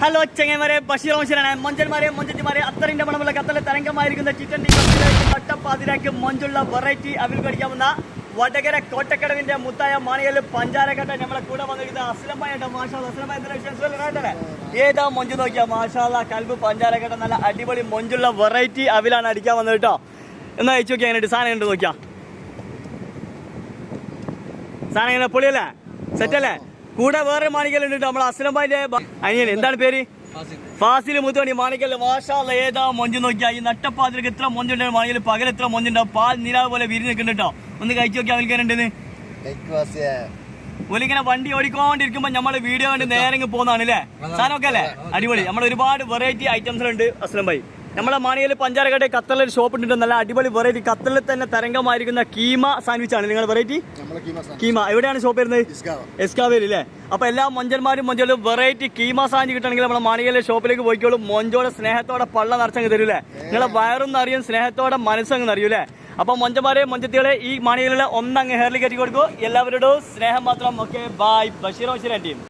Hello ചെങ്ങന്മാരെ, Basheer ഓശനാണ്. മൊഞ്ചന്മാരെ മൊഞ്ചത്തിമാരെ, അത്തറിന്റെ മണമുള്ള കത്തലെ തരംഗമായിരിക്കുന്ന chicken tea നട്ടപ്പാതിരാക്ക് മൊഞ്ചുള്ള variety അവിൽ കടിക്കാവുന്ന വടകര കോട്ടക്കടവിന്റെ മുത്തായ മാണികളിൽ പഞ്ചാരക്കട്ട നമ്മളെ കൂടെ വന്നിരിക്കുന്ന അസ്ലമായിട്ട് മാഷാ. ഏതാ മൊഞ്ച് നോക്കിയാ മാഷാ, കൽബ് പഞ്ചാരക്കട്ട നല്ല അടിപൊളി മൊഞ്ചുള്ള വെറൈറ്റി അവിലാണ് അടിക്കാൻ വന്നത് കേട്ടോ. എന്നാ അയച്ചു നോക്കിയാ അങ്ങനെ സാധനം കണ്ടു നോക്കിയാ. സാധനം ഇങ്ങനെ പൊളിയല്ലേ, സെറ്റല്ലേ? കൂടെ വേറെ മാണിക്കലുണ്ട് നമ്മളെ അസ്ലംബായിന്റെ അനിയൻ. എന്താണ് പേര്? ഫാസിൽ മുത്തോണി മാണിക്കല്. മാഷാ, ഏതാ മൊഞ്ച് നോക്കിയാ. ഈ നട്ടപ്പാതിലേക്ക് എത്ര മൊഞ്ചുണ്ടാവും മാണിക്കല്, പകൽ എത്ര മൊഞ്ചുണ്ടാവും. പാൽ നിലാവ് പോലെ വിരിഞ്ഞ് നിൽക്കുന്നുണ്ട് കേട്ടോ. ഒന്ന് കഴിച്ചു നോക്കിയാ അവൽക്കാരുണ്ടെന്ന്. ഒലിങ്ങനെ വണ്ടി ഓടിക്കൊണ്ടിരിക്കുമ്പോ നമ്മള് വീഡിയോ കണ്ട് നേരെ പോകുന്നതാണ് അല്ലേ? സാധനമൊക്കെ അല്ലേ അടിപൊളി. നമ്മൾ ഒരുപാട് വെറൈറ്റി ഐറ്റംസിലുണ്ട് അസ്ലംബായി. നമ്മളെ മാണിയിൽ പഞ്ചാരക്കട ഖത്തറിൽ ഷോപ്പ് ഉണ്ട്. നല്ല അടിപൊളി വെറൈറ്റി ഖത്തറിൽ തന്നെ തരംഗമായിരിക്കുന്ന കീമ സാൻഡ്വിച്ച് ആണ് നിങ്ങളുടെ വെറൈറ്റി. കീമ എവിടെയാണ് ഷോപ്പ് വരുന്നത്? എസ്കാവേൽ അല്ലേ? അപ്പൊ എല്ലാ മൊഞ്ചന്മാരും മൊഞ്ചലും വെറൈറ്റി കീമ സാൻഡ്വിച്ച് കിട്ടണമെങ്കിൽ നമ്മളെ മാണിയിലെ ഷോപ്പിലേക്ക് പോയിക്കോളും. മൊഞ്ചോടെ സ്നേഹത്തോടെ പള്ള നിറച്ചങ്ങ് തരൂലേ. നിങ്ങളെ വയറും നിറയും, സ്നേഹത്തോടെ മനസ്സങ്ങ് നിറയൂലേ. അപ്പൊ മൊഞ്ചന്മാരെ മൊഞ്ചത്തികളെ ഈ മാണിയിലുള്ള ഒന്നങ്ങ് ഹെയറിലേക്ക് കയറ്റി കൊടുക്കൂ. എല്ലാവരോടും സ്നേഹം മാത്രം. Okay, bye. ബഷീർ ഓശിന്റെ ടീം.